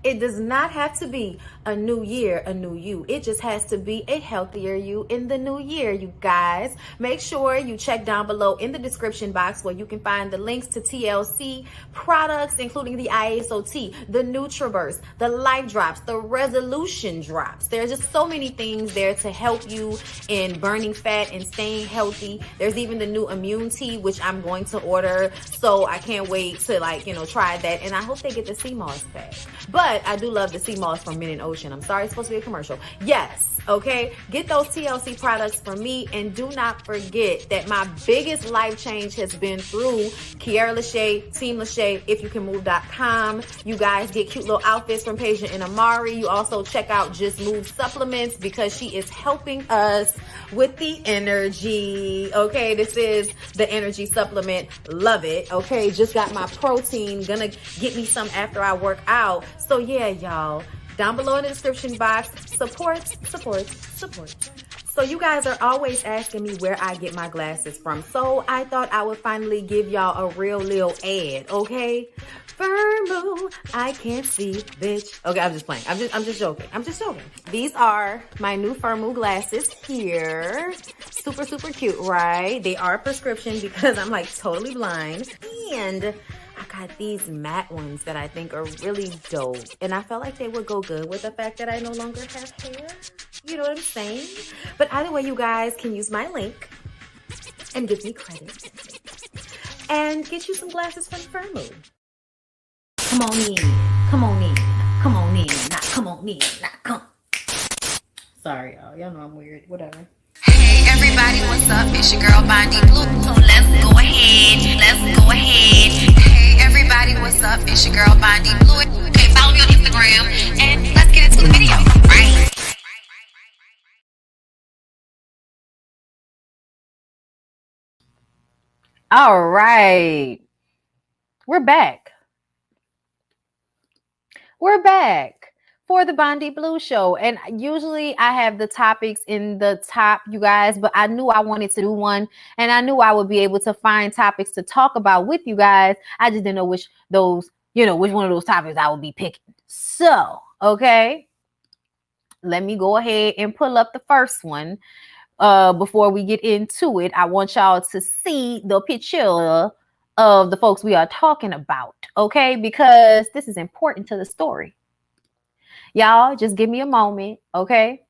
It does not have to be a new year, a new you. It just has to be a healthier you in the new year, you guys. Make sure you check down below in the description box where you can find the links to TLC products, including the ISOT, the Nutriburst, the Life Drops, the Resolution Drops. There's just so many things there to help you in burning fat and staying healthy. There's even the new Immune Tea, which I'm going to order. So I can't wait to try that. And I hope they get the sea moss back. But I do love the sea moss from Mint and Ocean. I'm sorry, it's supposed to be a commercial. Yes, okay? Get those TLC products from me. And do not forget that my biggest life change has been through Kiara LASHAE, Team LASHAE, ifyoucanmove.com. You guys get cute little outfits from Peja and Amari. You also check out Just Move supplements because she is helping us with the energy. Okay, this is the energy supplement. Love it. Okay, just got my protein. Gonna get me some after I work out. So yeah, y'all, down below in the description box, support. So you guys are always asking me where I get my glasses from. So I thought I would finally give y'all a real little ad, okay? Firmoo, I can't see, bitch. Okay, I'm just playing. I'm just joking. These are my new Firmoo glasses here. Super cute, right? They are prescription because I'm like totally blind. And I got these matte ones that I think are really dope. And I felt like they would go good with the fact that I no longer have hair. You know what I'm saying? But either way, you guys can use my link and give me credit. And get you some glasses from Firmoo. Come on in. Sorry, y'all. Y'all know I'm weird. Whatever. Hey everybody, what's up? It's your girl Bondy Blue. So let's go ahead. Hey everybody, what's up? It's your girl Bondy Blue. Okay, follow me on Instagram and let's get into the video. Right? All right. We're back for the Bondy Blue Show. And usually I have the topics in the top, you guys, but I knew I wanted to do one and I knew I would be able to find topics to talk about with you guys. I just didn't know which one of those topics I would be picking. So, okay, let me go ahead and pull up the first one. Before we get into it, I want y'all to see the picture of the folks we are talking about, okay? Because this is important to the story. Y'all, just give me a moment, okay?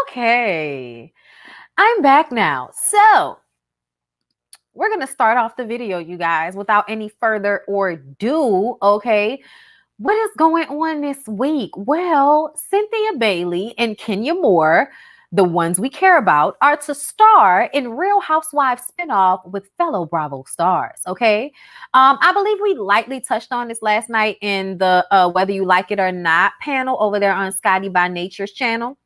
Okay, I'm back now. So we're going to start off the video, you guys, without any further ado, okay? What is going on this week? Well, Cynthia Bailey and Kenya Moore, the ones we care about, are to star in Real Housewives spinoff with fellow Bravo stars, okay? I believe we lightly touched on this last night in the Whether You Like It or Not panel over there on Scotty by Nature's channel.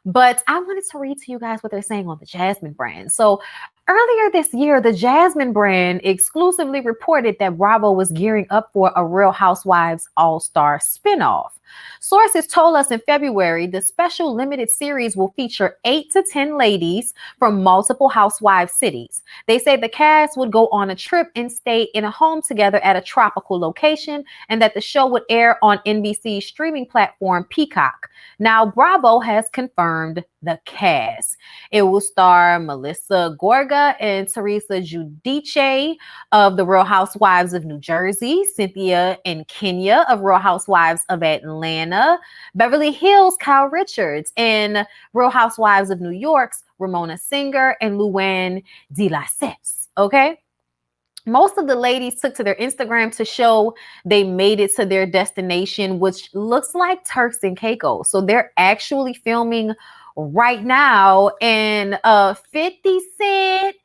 But I wanted to read to you guys what they're saying on the Jasmine brand. So earlier this year, the Jasmine brand exclusively reported that Bravo was gearing up for a Real Housewives All-Star spinoff. Sources told us in February the special limited series will feature 8 to 10 ladies from multiple housewives cities. They say the cast would go on a trip and stay in a home together at a tropical location, and that the show would air on NBC's streaming platform Peacock. Now, Bravo has confirmed the cast. It will star Melissa Gorga and Teresa Giudice of the Real Housewives of New Jersey, Cynthia and Kenya of Real Housewives of Atlanta, Beverly Hills Kyle Richards, and Real Housewives of New York's Ramona Singer and Luann de Lesseps. Okay. Most of the ladies took to their Instagram to show they made it to their destination, which looks like Turks and Caicos. So they're actually filming right now. And 50 Cent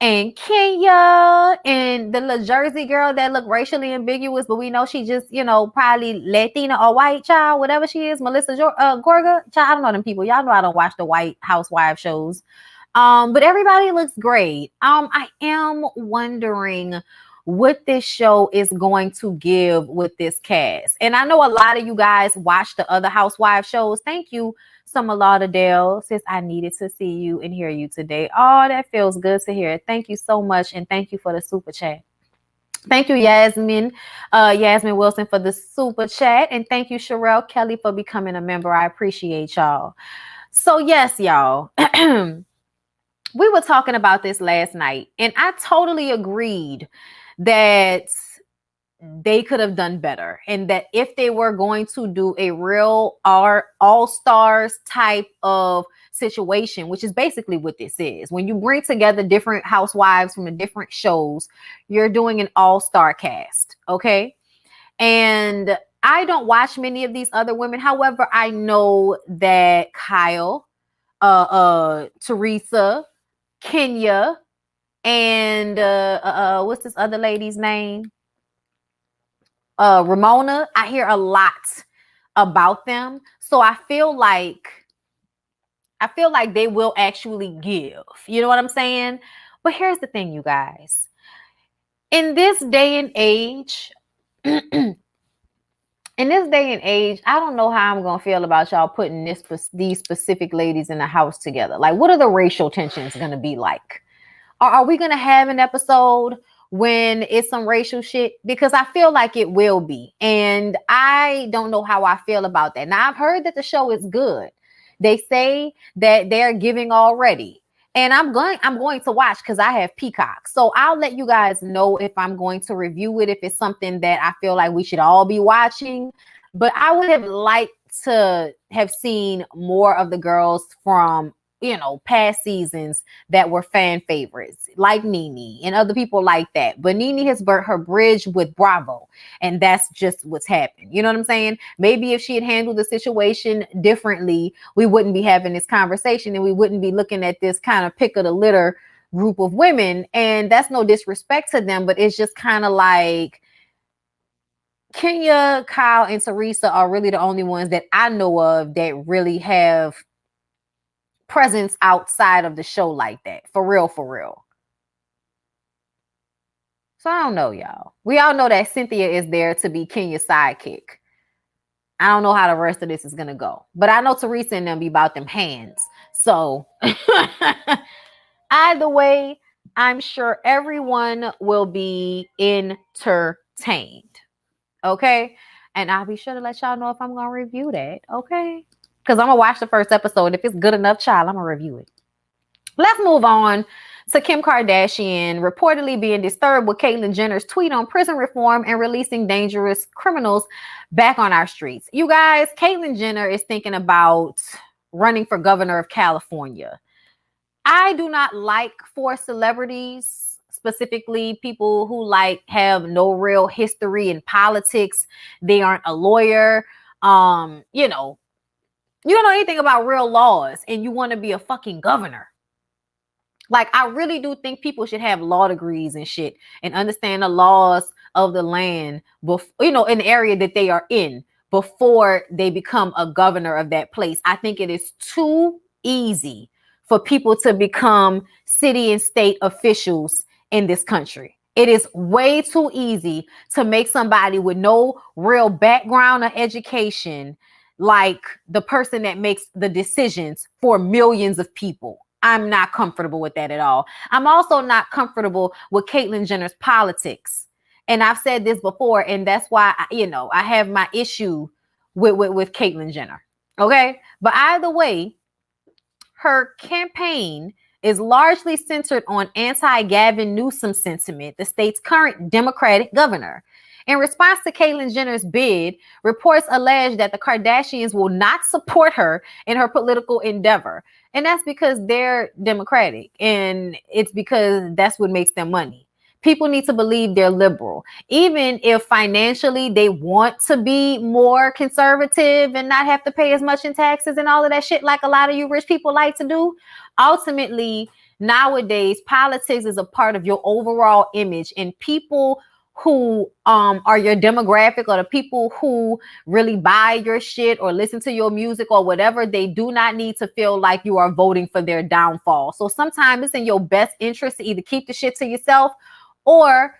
and Kenya and the little Jersey girl that look racially ambiguous, but we know she just, probably Latina or white child, whatever she is, Melissa Gorga. Child, I don't know them people. Y'all know I don't watch the white housewife shows. But everybody looks great. I am wondering what this show is going to give with this cast. And I know a lot of you guys watch the other housewife shows. Thank you, Summer Lauderdale. Sis, I needed to see you and hear you today. Oh, that feels good to hear. Thank you so much. And thank you for the super chat. Thank you, Yasmin Wilson, for the super chat. And thank you, Sherelle Kelly, for becoming a member. I appreciate y'all. So yes, y'all. We were talking about this last night, and I totally agreed that they could have done better, and that if they were going to do a real all-stars type of situation, which is basically what this is, when you bring together different housewives from the different shows, you're doing an all-star cast, okay? And I don't watch many of these other women. However, I know that Kyle, Teresa, Kenya, and what's this other lady's name? Ramona. I hear a lot about them. So I feel like they will actually give. You know what I'm saying? But here's the thing, you guys. In this day and age, I don't know how I'm gonna feel about y'all putting these specific ladies in a house together. Like, what are the racial tensions gonna be like? Are we gonna have an episode when it's some racial shit? Because I feel like it will be, and I don't know how I feel about that. Now, I've heard that the show is good. They say that they're giving already, and I'm going to watch because I have Peacock. So I'll let you guys know if I'm going to review it, if it's something that I feel like we should all be watching. But I would have liked to have seen more of the girls from past seasons that were fan favorites, like Nene and other people like that. But Nene has burnt her bridge with Bravo, and that's just what's happened. You know what I'm saying? Maybe if she had handled the situation differently, we wouldn't be having this conversation, and we wouldn't be looking at this kind of pick of the litter group of women. And that's no disrespect to them, but it's just kind of like Kenya, Kyle, and Teresa are really the only ones that I know of that really have presence outside of the show like that. For real. So I don't know, y'all. We all know that Cynthia is there to be Kenya's sidekick. I don't know how the rest of this is gonna go, but I know Teresa and them be about them hands. So either way, I'm sure everyone will be entertained. Okay. And I'll be sure to let y'all know if I'm gonna review that. Okay. Because I'm going to watch the first episode. If it's good enough, child, I'm going to review it. Let's move on to Kim Kardashian reportedly being disturbed with Caitlyn Jenner's tweet on prison reform and releasing dangerous criminals back on our streets. You guys, Caitlyn Jenner is thinking about running for governor of California. I do not like for celebrities, specifically people who have no real history in politics. They aren't a lawyer. You don't know anything about real laws and you want to be a fucking governor. Like, I really do think people should have law degrees and shit and understand the laws of the land, in the area that they are in before they become a governor of that place. I think it is too easy for people to become city and state officials in this country. It is way too easy to make somebody with no real background or education like the person that makes the decisions for millions of people. I'm not comfortable with that at all. I'm also not comfortable with Caitlyn Jenner's politics. And I've said this before, and that's why, I have my issue with Caitlyn Jenner. Okay. But either way, her campaign is largely centered on anti-Gavin Newsom sentiment, the state's current Democratic governor. In response to Caitlyn Jenner's bid, reports allege that the Kardashians will not support her in her political endeavor. And that's because they're Democratic, and it's because that's what makes them money. People need to believe they're liberal. Even if financially they want to be more conservative and not have to pay as much in taxes and all of that shit like a lot of you rich people like to do, ultimately, nowadays, politics is a part of your overall image, and people who are your demographic or the people who really buy your shit or listen to your music or whatever, they do not need to feel like you are voting for their downfall. So sometimes it's in your best interest to either keep the shit to yourself or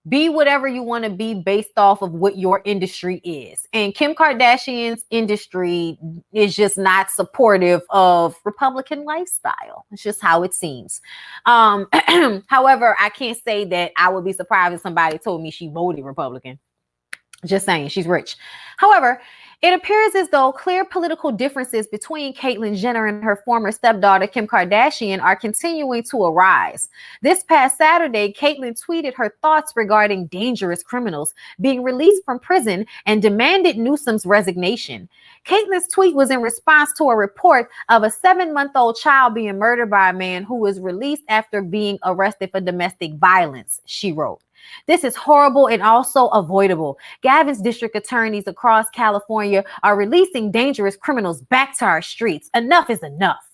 be whatever you want to be based off of what your industry is. And Kim Kardashian's industry is just not supportive of Republican lifestyle. It's just how it seems. However, I can't say that I would be surprised if somebody told me she voted Republican. Just saying, she's rich. However, it appears as though clear political differences between Caitlyn Jenner and her former stepdaughter, Kim Kardashian, are continuing to arise. This past Saturday, Caitlyn tweeted her thoughts regarding dangerous criminals being released from prison and demanded Newsom's resignation. Caitlyn's tweet was in response to a report of a 7-month-old child being murdered by a man who was released after being arrested for domestic violence, she wrote. This is horrible and also avoidable. Gavin's district attorneys across California are releasing dangerous criminals back to our streets. Enough is enough.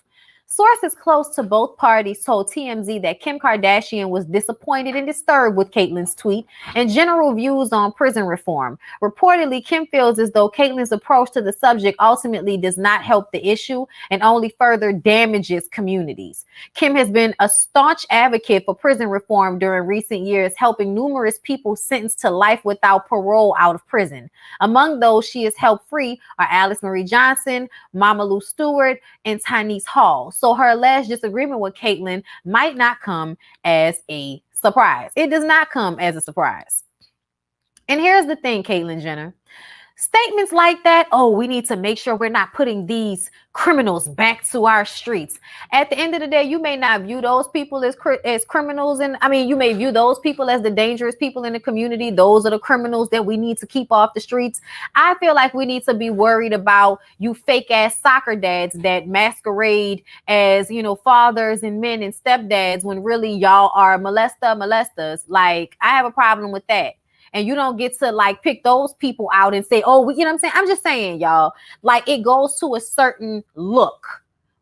Sources close to both parties told TMZ that Kim Kardashian was disappointed and disturbed with Caitlyn's tweet and general views on prison reform. Reportedly, Kim feels as though Caitlyn's approach to the subject ultimately does not help the issue and only further damages communities. Kim has been a staunch advocate for prison reform during recent years, helping numerous people sentenced to life without parole out of prison. Among those she has helped free are Alice Marie Johnson, Mama Lou Stewart, and Tynice Hall. So her alleged disagreement with Caitlyn might not come as a surprise. It does not come as a surprise. And here's the thing, Caitlyn Jenner. Statements like that, oh, we need to make sure we're not putting these criminals back to our streets. At the end of the day, you may not view those people as criminals. And I mean, you may view those people as the dangerous people in the community. Those are the criminals that we need to keep off the streets. I feel like we need to be worried about you fake ass soccer dads that masquerade as, you know, fathers and men and stepdads when really y'all are molesters. Like, I have a problem with that. And you don't get to like pick those people out and say, oh, you know what I'm saying? I'm just saying, y'all, like it goes to a certain look.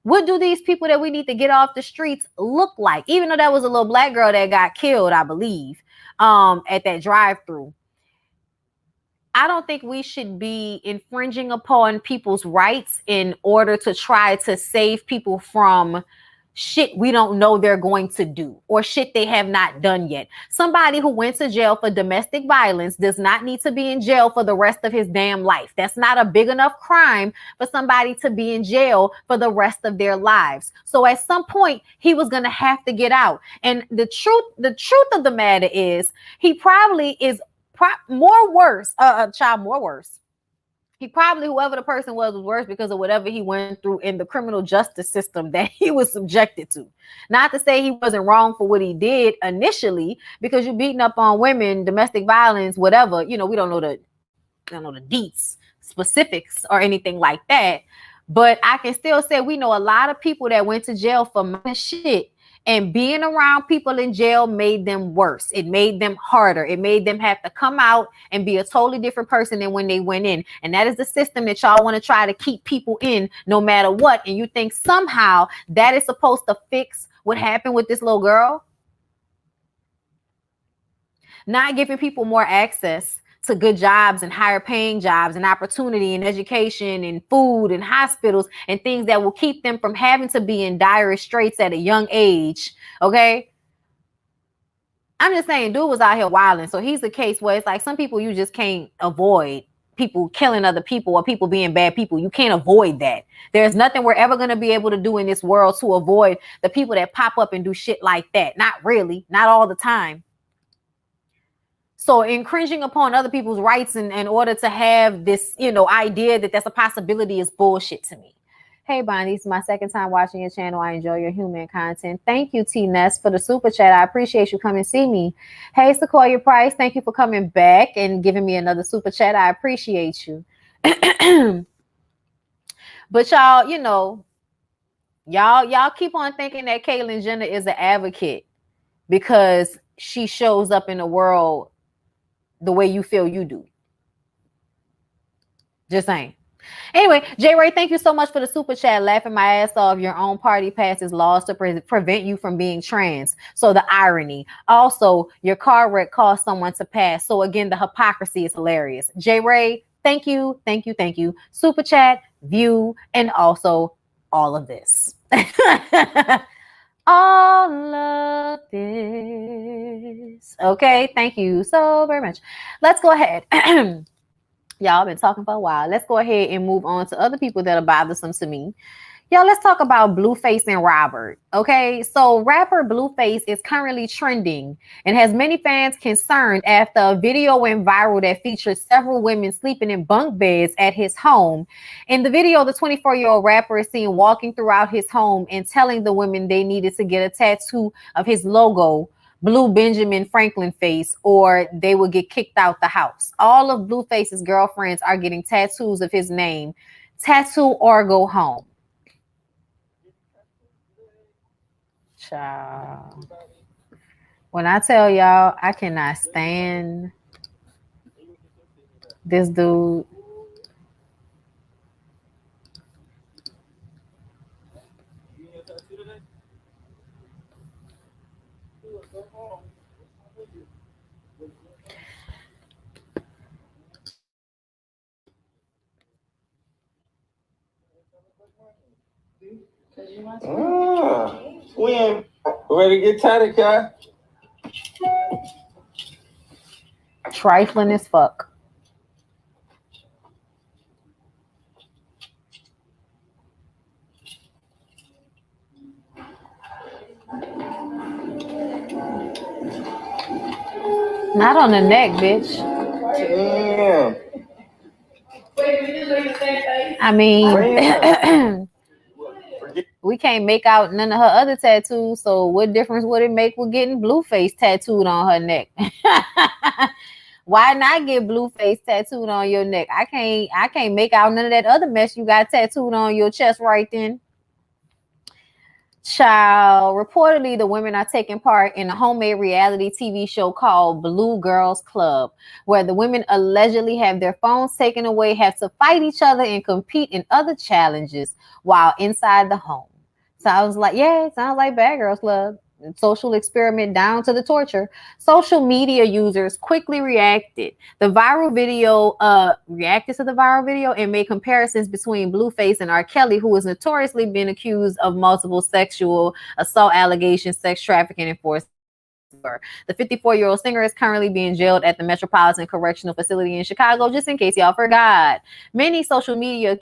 What do these people that we need to get off the streets look like? Even though that was a little black girl that got killed, I believe, at that drive-through. I don't think we should be infringing upon people's rights in order to try to save people from shit we don't know they're going to do or shit they have not done yet. Somebody who went to jail for domestic violence does not need to be in jail for the rest of his damn life. That's not a big enough crime for somebody to be in jail for the rest of their lives. So at some point he was going to have to get out. And the truth of the matter is he probably is more worse. He probably, whoever the person was worse because of whatever he went through in the criminal justice system that he was subjected to. Not to say he wasn't wrong for what he did initially, because you're beating up on women, domestic violence, whatever. You know, we don't know the deets, specifics, or anything like that. But I can still say we know a lot of people that went to jail for shit. And being around people in jail made them worse. It made them harder. It made them have to come out and be a totally different person than when they went in. And that is the system that y'all want to try to keep people in no matter what. And you think somehow that is supposed to fix what happened with this little girl? Not giving people more access to good jobs and higher paying jobs and opportunity and education and food and hospitals and things that will keep them from having to be in dire straits at a young age. Okay. I'm just saying, dude was out here wilding. So he's the case where it's like some people you just can't avoid. People killing other people or people being bad people. You can't avoid that. There's nothing we're ever going to be able to do in this world to avoid the people that pop up and do shit like that. Not really. Not all the time. So infringing upon other people's rights in order to have this, you know, idea that that's a possibility is bullshit to me. Hey, Bonnie, this is my second time watching your channel. I enjoy your human content. Thank you, T Ness, for the super chat. I appreciate you coming see me. Hey, Sequoia Price, thank you for coming back and giving me another super chat. I appreciate you. But y'all, you know, y'all keep on thinking that Caitlyn Jenner is an advocate because she shows up in the world the way you feel you do. Just saying. Anyway, J Ray, thank you so much for the super chat. Laughing my ass off. Your own party passes laws to prevent you from being trans. So the irony. Also, your car wreck caused someone to pass. So again, the hypocrisy is hilarious. J Ray, thank you, thank you, thank you. Super chat, view, and also all of this. All of this. Okay, thank you so very much. Let's go ahead. Y'all been talking for a while. Let's go ahead and move on to other people that are bothersome to me. Y'all, let's talk about Blueface and Robert. Okay, so rapper Blueface is currently trending and has many fans concerned after a video went viral that featured several women sleeping in bunk beds at his home. In the video, the 24-year-old rapper is seen walking throughout his home and telling the women they needed to get a tattoo of his logo, Blue Benjamin Franklin face, or they will get kicked out the house. All of Blueface's girlfriends are getting tattoos of his name. Tattoo or go home. Child. When I tell y'all, I cannot stand this dude. We ain't ready to get tatted, guy. Trifling as fuck. Not on the neck, bitch. Damn. I mean, we can't make out none of her other tattoos, so what difference would it make with getting Blueface tattooed on her neck? Why not get Blueface tattooed on your neck? I can't make out none of that other mess you got tattooed on your chest right then. Child, reportedly, the women are taking part in a homemade reality TV show called Blue Girls Club, where the women allegedly have their phones taken away, have to fight each other, and compete in other challenges while inside the home. Sounds like Bad Girls Club. Social experiment down to the torture. Social media users quickly reacted to the viral video and made comparisons between Blueface and R. Kelly, who has notoriously been accused of multiple sexual assault allegations, sex trafficking, and forced. The 54-year-old singer is currently being jailed at the Metropolitan Correctional Facility in Chicago, just in case y'all forgot. Many social media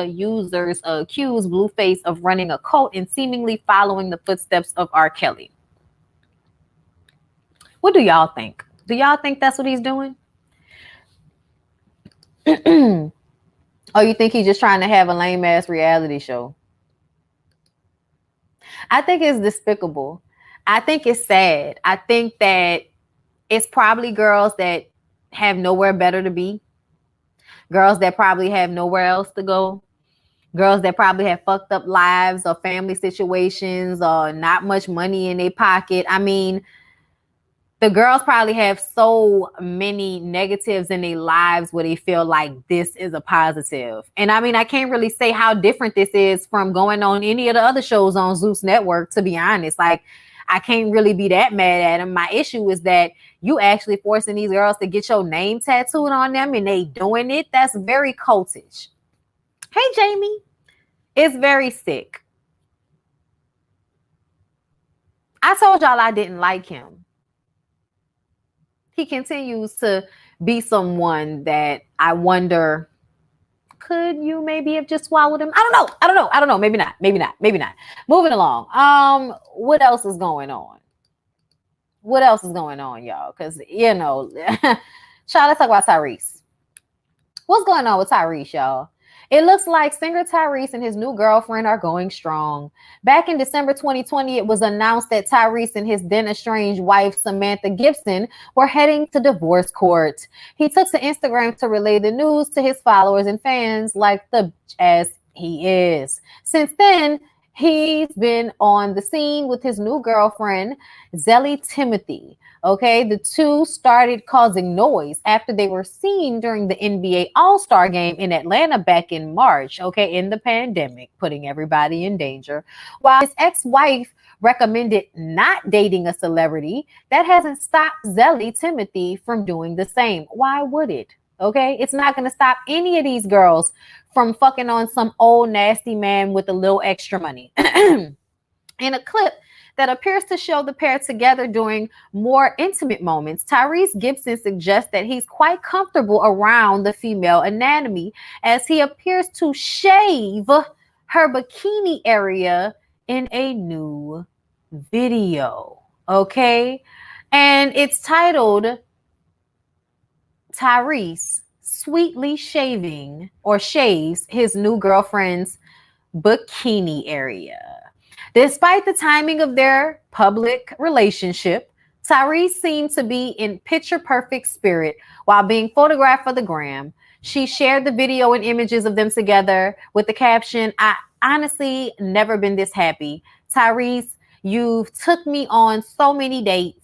users accuse Blueface of running a cult and seemingly following the footsteps of R. Kelly. What do y'all think? Do y'all think that's what he's doing? Or you think he's just trying to have a lame-ass reality show? I think it's despicable. I think it's sad. I think that it's probably girls that have nowhere better to be. Girls that probably have nowhere else to go. Girls that probably have fucked up lives or family situations or not much money in their pocket. I mean, the girls probably have so many negatives in their lives where they feel like this is a positive. And I mean, I can't really say how different this is from going on any of the other shows on Zeus Network, to be honest. Like, I can't really be that mad at him. My issue is that you actually forcing these girls to get your name tattooed on them and they doing it. That's very cultish. Hey, Jamie. It's very sick. I told y'all I didn't like him. He continues to be someone that I wonder, could you maybe have just swallowed him? I don't know. Maybe not. Moving along. What else is going on? Y'all? Because, child, let's talk about Tyrese. What's going on with Tyrese, y'all? It looks like singer Tyrese and his new girlfriend are going strong. Back in December 2020, it was announced that Tyrese and his then estranged wife, Samantha Gibson, were heading to divorce court. He took to Instagram to relay the news to his followers and fans like the as he is. Since then, He's been on the scene with his new girlfriend, Zelly Timothy. Okay, the two started causing noise after they were seen during the NBA All-Star game in Atlanta back in March, okay, in the pandemic, putting everybody in danger. While his ex-wife recommended not dating a celebrity, that hasn't stopped Zelly Timothy from doing the same. Why would it? Okay, it's not going to stop any of these girls from fucking on some old nasty man with a little extra money. In a clip that appears to show the pair together during more intimate moments, Tyrese Gibson suggests that he's quite comfortable around the female anatomy as he appears to shave her bikini area in a new video. Okay, and it's titled Tyrese sweetly shaving or shaves his new girlfriend's bikini area. Despite the timing of their public relationship, Tyrese seemed to be in picture perfect spirit while being photographed for the gram. She shared the video and images of them together with the caption, "I honestly never been this happy. Tyrese, you've took me on so many dates.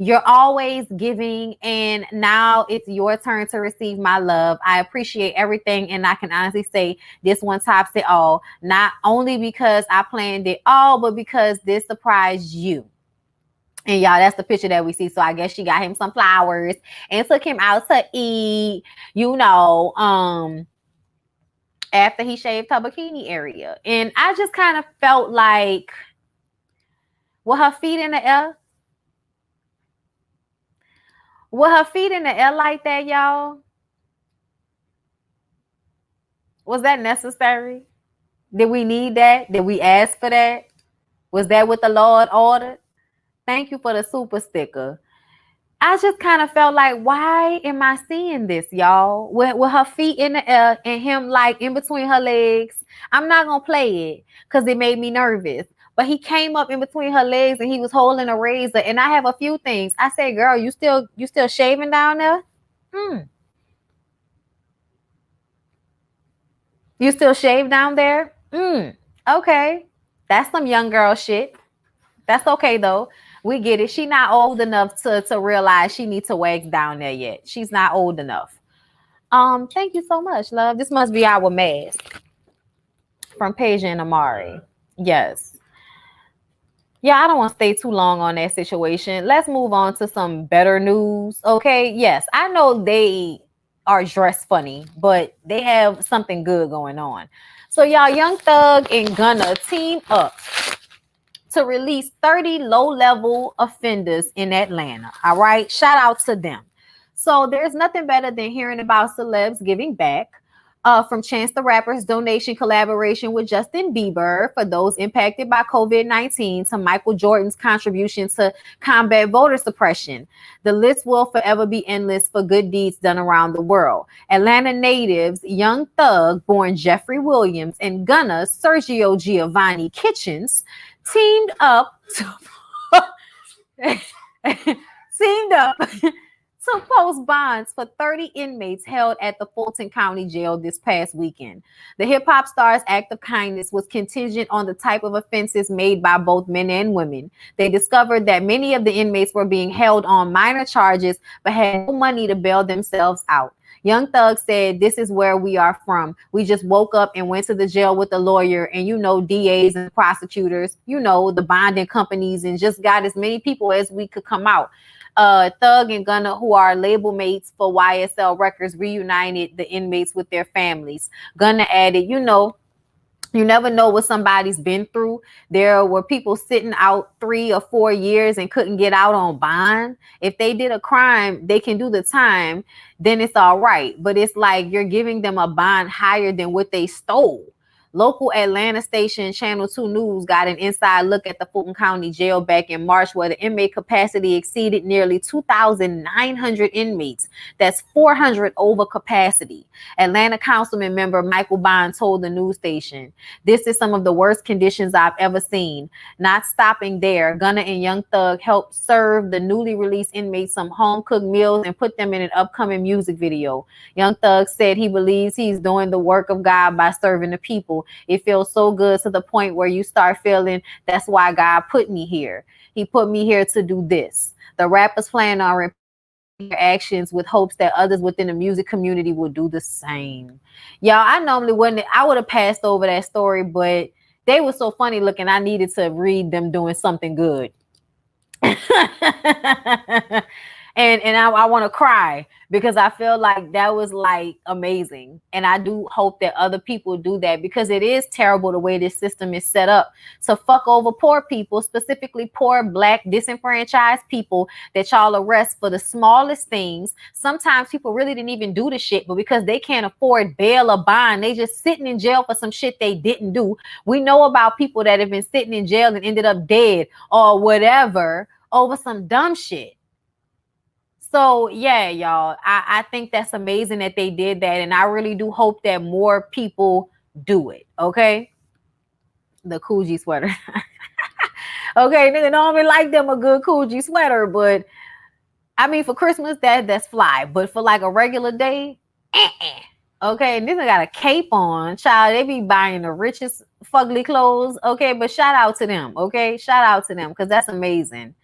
You're always giving, and now it's your turn to receive my love. I appreciate everything, and I can honestly say this one tops it all. Not only because I planned it all, but because this surprised you." And y'all, that's the picture that we see. So I guess she got him some flowers and took him out to eat, after he shaved her bikini area. And I just kind of felt like, with her feet in the air, like that, y'all? Was that necessary? Did we need that? Did we ask for that? Was that what the Lord ordered? Thank you for the super sticker. I just kind of felt like, why am I seeing this, y'all? With her feet in the air and him like in between her legs. I'm not going to play it because it made me nervous. But he came up in between her legs and he was holding a razor. And I have a few things. I said, girl, you still shaving down there? You still shave down there? Okay. That's some young girl shit. That's okay though. We get it. She not old enough to realize she needs to wax down there yet. She's not old enough. Thank you so much, love. This must be our mask from Peja Amari. Yes. Yeah, I don't want to stay too long on that situation. Let's move on to some better news. Okay. Yes, I know they are dressed funny, but they have something good going on. So y'all, Young Thug and Gunna team up to release 30 low-level offenders in Atlanta. All right, shout out to them. So there's nothing better than hearing about celebs giving back. From Chance the Rapper's donation collaboration with Justin Bieber for those impacted by COVID-19 to Michael Jordan's contribution to combat voter suppression. The list will forever be endless for good deeds done around the world. Atlanta natives Young Thug, born Jeffrey Williams, and Gunna Sergio Giovanni Kitchens teamed up to post bonds for 30 inmates held at the Fulton County Jail this past weekend. The hip-hop star's act of kindness was contingent on the type of offenses made by both men and women. They discovered that many of the inmates were being held on minor charges but had no money to bail themselves out. Young Thug said, "This is where we are from. We just woke up and went to the jail with a lawyer and, DAs and prosecutors, the bonding companies, and just got as many people as we could come out." Thug and Gunna, who are label mates for YSL Records, reunited the inmates with their families. Gunna added, you never know what somebody's been through. There were people sitting out 3 or 4 years and couldn't get out on bond. If they did a crime, they can do the time, then it's all right. But it's like you're giving them a bond higher than what they stole. Local Atlanta station Channel 2 News got an inside look at the Fulton County Jail back in March, where the inmate capacity exceeded nearly 2,900 inmates. That's 400 over capacity. Atlanta Councilman member Michael Bond told the news station, "This is some of the worst conditions I've ever seen." Not stopping there, Gunna and Young Thug helped serve the newly released inmates some home-cooked meals and put them in an upcoming music video. Young Thug said he believes he's doing the work of God by serving the people. It feels so good to the point where you start feeling that's why God put me here. He put me here to do this. The rappers plan on repeating their actions with hopes that others within the music community will do the same. Y'all, I normally wouldn't. I would have passed over that story, but they were so funny looking. I needed to read them doing something good. and I want to cry because I feel like that was like amazing. And I do hope that other people do that, because it is terrible the way this system is set up to fuck over poor people, specifically poor Black disenfranchised people that y'all arrest for the smallest things. Sometimes people really didn't even do the shit, but because they can't afford bail or bond, they just sitting in jail for some shit they didn't do. We know about people that have been sitting in jail and ended up dead or whatever over some dumb shit. So yeah, y'all, I think that's amazing that they did that. And I really do hope that more people do it. Okay. The Coogee sweater. Okay, nigga normally like them a good Coogee sweater, but I mean for Christmas that's fly. But for like a regular day, okay, and this one got a cape on. Child, they be buying the richest fugly clothes. Okay, but shout out to them. Okay, shout out to them because that's amazing.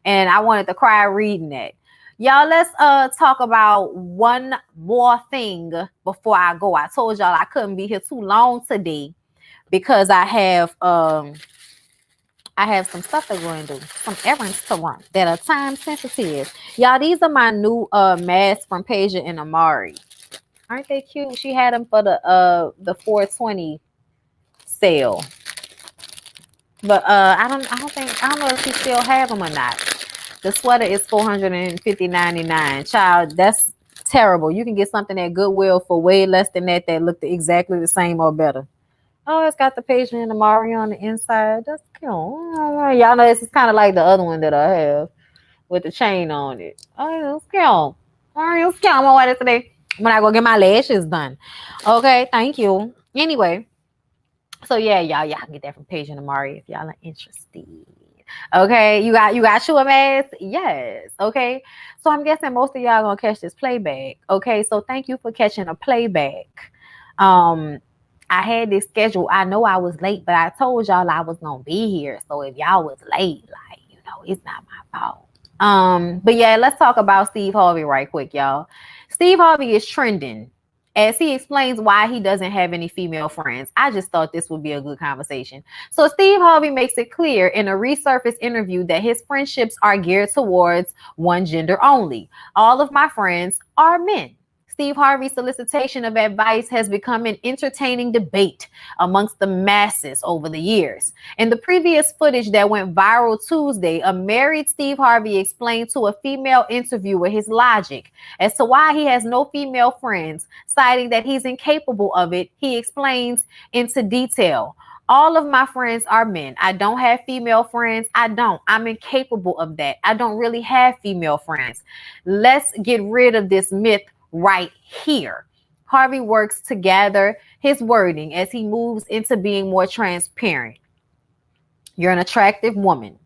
And I wanted to cry reading that. Y'all, let's talk about one more thing before I go. I told y'all I couldn't be here too long today because I have some stuff to go and do, some errands to run that are time sensitive. Y'all, these are my new masks from Peja and Amari. Aren't they cute? She had them for the 420 sale. But I don't know if she still have them or not. The sweater is $450.99. Child, that's terrible. You can get something at Goodwill for way less than that looked exactly the same or better. Oh, it's got the Peja and Amari on the inside. That's cute. Y'all know this is kind of like the other one that I have with the chain on it. Oh, it's cute. Oh, it's cute. I'm gonna wear it today when I go get my lashes done. Okay, thank you. Anyway, so yeah, y'all can get that from Peja and Amari if y'all are interested. Okay, you got your mask? Yes. Okay, so I'm guessing most of y'all gonna catch this playback. Okay, so thank you for catching a playback. I had this schedule. I know I was late, but I told y'all I was gonna be here. So if y'all was late, like, you know, it's not my fault. But yeah, let's talk about Steve Harvey right quick, y'all. Steve Harvey is trending as he explains why he doesn't have any female friends. I just thought this would be a good conversation. So Steve Harvey makes it clear in a resurfaced interview that his friendships are geared towards one gender only. All of my friends are men. Steve Harvey's solicitation of advice has become an entertaining debate amongst the masses over the years. In the previous footage that went viral Tuesday, a married Steve Harvey explained to a female interviewer his logic as to why he has no female friends, citing that he's incapable of it. He explains into detail. All of my friends are men. I don't have female friends. I'm incapable of that. I don't really have female friends. Let's get rid of this myth right here. Harvey works to gather his wording as he moves into being more transparent. You're an attractive woman.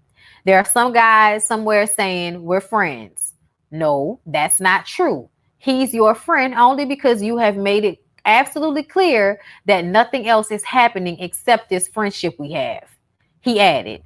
There are some guys somewhere saying we're friends. No, that's not true. He's your friend only because you have made it absolutely clear that nothing else is happening except this friendship we have. He added,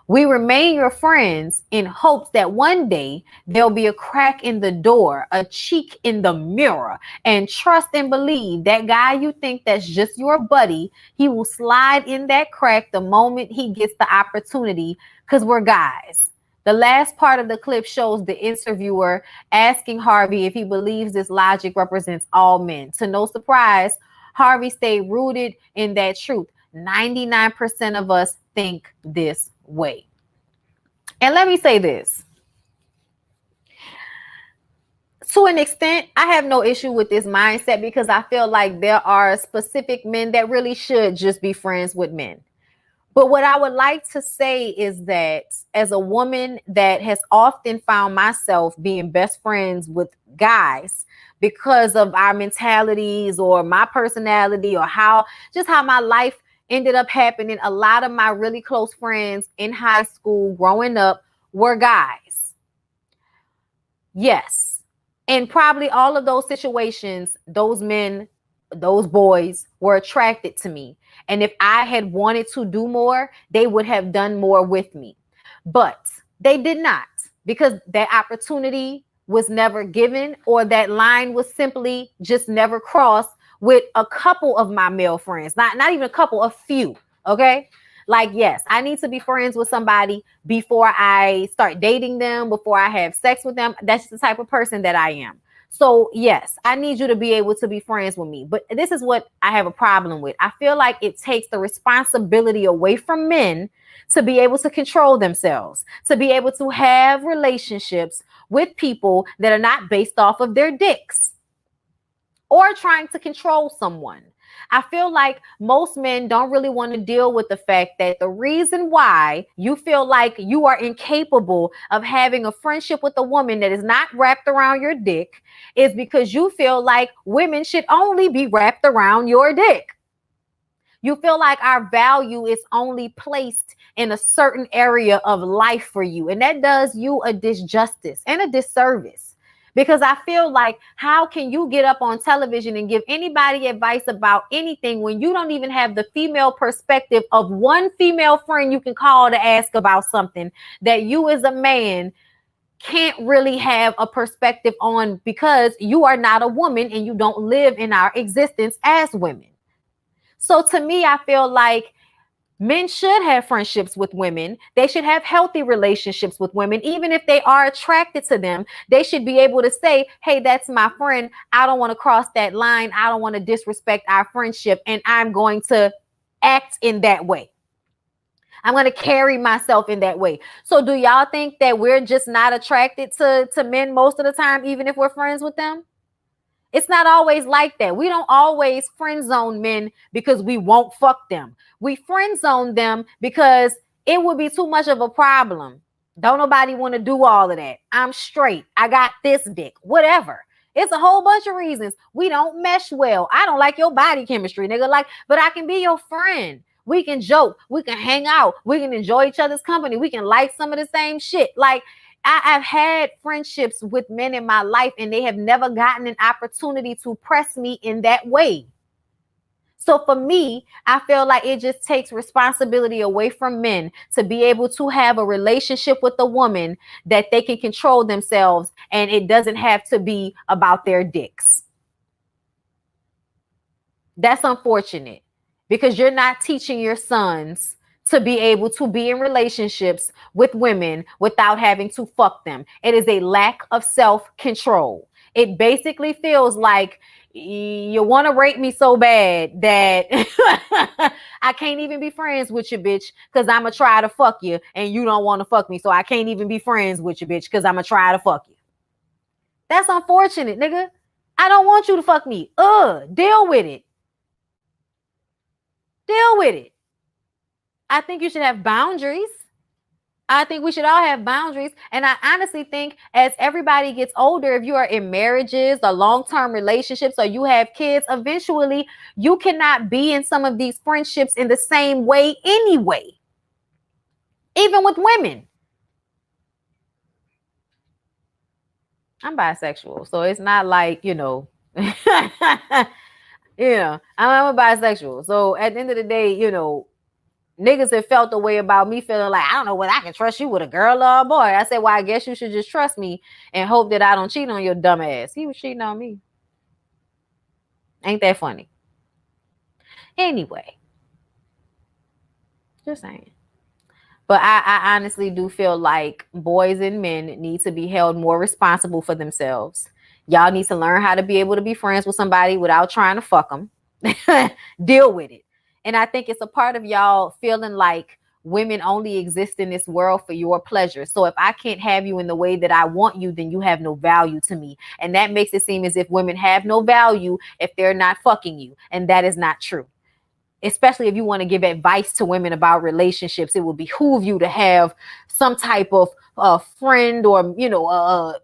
we remain your friends in hopes that one day there'll be a crack in the door, a cheek in the mirror, and trust and believe that guy you think that's just your buddy, he will slide in that crack the moment he gets the opportunity, because we're guys. The last part of the clip shows the interviewer asking Harvey if he believes this logic represents all men. To no surprise, Harvey stayed rooted in that truth. 99% of us think this way. And let me say this. To an extent, I have no issue with this mindset because I feel like there are specific men that really should just be friends with men. But what I would like to say is that as a woman that has often found myself being best friends with guys because of our mentalities or my personality or how my life ended up happening, a lot of my really close friends in high school growing up were guys. Yes. And probably all of those situations, those men those boys were attracted to me. And if I had wanted to do more, they would have done more with me. But they did not, because that opportunity was never given, or that line was simply just never crossed with a couple of my male friends. Not even a couple, a few. Okay. Like, yes, I need to be friends with somebody before I start dating them, before I have sex with them. That's the type of person that I am. So yes, I need you to be able to be friends with me. But this is what I have a problem with. I feel like it takes the responsibility away from men to be able to control themselves, to be able to have relationships with people that are not based off of their dicks or trying to control someone. I feel like most men don't really want to deal with the fact that the reason why you feel like you are incapable of having a friendship with a woman that is not wrapped around your dick is because you feel like women should only be wrapped around your dick. You feel like our value is only placed in a certain area of life for you. And that does you a disjustice and a disservice. Because I feel like, how can you get up on television and give anybody advice about anything when you don't even have the female perspective of one female friend you can call to ask about something that you as a man can't really have a perspective on, because you are not a woman and you don't live in our existence as women. So to me, I feel like men should have friendships with women. They should have healthy relationships with women. Even if they are attracted to them, they should be able to say, hey, that's my friend. I don't want to cross that line. I don't want to disrespect our friendship. And I'm going to act in that way. I'm going to carry myself in that way. So do y'all think that we're just not attracted to men most of the time, even if we're friends with them? It's not always like that. We don't always friend zone men because we won't fuck them. We friend zone them because it would be too much of a problem. Don't nobody want to do all of that. I'm straight. I got this dick, whatever. It's a whole bunch of reasons. We don't mesh well. I don't like your body chemistry, nigga. Like, but I can be your friend. We can joke. We can hang out. We can enjoy each other's company. We can like some of the same shit. Like, I've had friendships with men in my life and they have never gotten an opportunity to press me in that way. So for me, I feel like it just takes responsibility away from men to be able to have a relationship with a woman that they can control themselves, and it doesn't have to be about their dicks. That's unfortunate, because you're not teaching your sons to be able to be in relationships with women without having to fuck them. It is a lack of self-control. It basically feels like you want to rape me so bad that I can't even be friends with you, bitch, because I'm going to try to fuck you and you don't want to fuck me. So I can't even be friends with you, bitch, because I'm going to try to fuck you. That's unfortunate, nigga. I don't want you to fuck me. Deal with it. Deal with it. I think you should have boundaries. I think we should all have boundaries. And I honestly think as everybody gets older, if you are in marriages or long-term relationships or you have kids, eventually you cannot be in some of these friendships in the same way anyway. Even with women. I'm bisexual, so it's not like, I'm a bisexual. So at the end of the day, niggas have felt the way about me feeling like, I don't know whether I can trust you with a girl or a boy. I said, well, I guess you should just trust me and hope that I don't cheat on your dumb ass. He was cheating on me. Ain't that funny? Anyway, just saying. But I honestly do feel like boys and men need to be held more responsible for themselves. Y'all need to learn how to be able to be friends with somebody without trying to fuck them. Deal with it. And I think it's a part of y'all feeling like women only exist in this world for your pleasure. So if I can't have you in the way that I want you, then you have no value to me. And that makes it seem as if women have no value if they're not fucking you. And that is not true. Especially if you want to give advice to women about relationships, it would behoove you to have some type of friend or,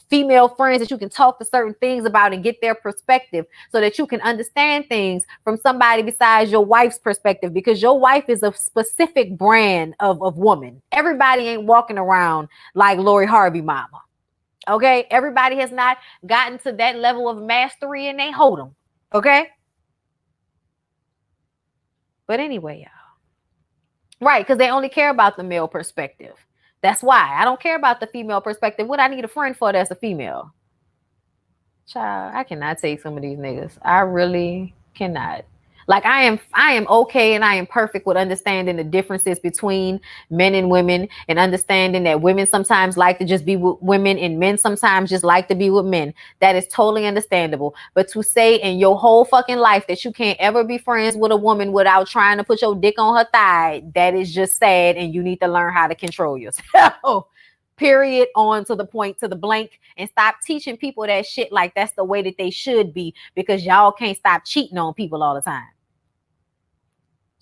female friends that you can talk to certain things about and get their perspective so that you can understand things from somebody besides your wife's perspective, because your wife is a specific brand of woman. Everybody ain't walking around like Lori Harvey mama. Okay. Everybody has not gotten to that level of mastery and they hold them. Okay. But anyway, y'all. Right, because they only care about the male perspective. That's why. I don't care about the female perspective. What I need a friend for that's a female? Child, I cannot take some of these niggas. I really cannot. Like I am okay and I am perfect with understanding the differences between men and women, and understanding that women sometimes like to just be with women and men sometimes just like to be with men. That is totally understandable. But to say in your whole fucking life that you can't ever be friends with a woman without trying to put your dick on her thigh, that is just sad, and you need to learn how to control yourself. Period. On to the point, to the blank, and stop teaching people that shit like that's the way that they should be, because y'all can't stop cheating on people all the time.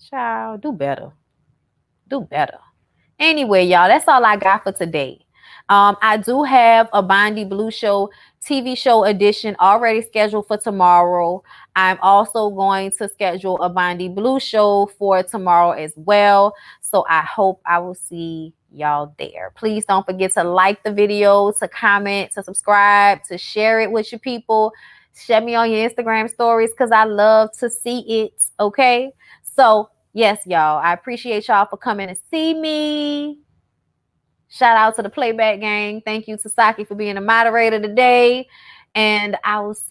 Child, do better. Do better. Anyway, y'all, that's all I got for today. I do have a Bondy Blue Show TV show edition already scheduled for tomorrow. I'm also going to schedule a Bondy Blue Show for tomorrow as well. So I hope I will see y'all there. Please don't forget to like the video, to comment, to subscribe, to share it with your people. Share me on your Instagram stories because I love to see it. Okay. So yes, y'all, I appreciate y'all for coming to see me. Shout out to the Playback Gang. Thank you to Saki for being a moderator today. And I will see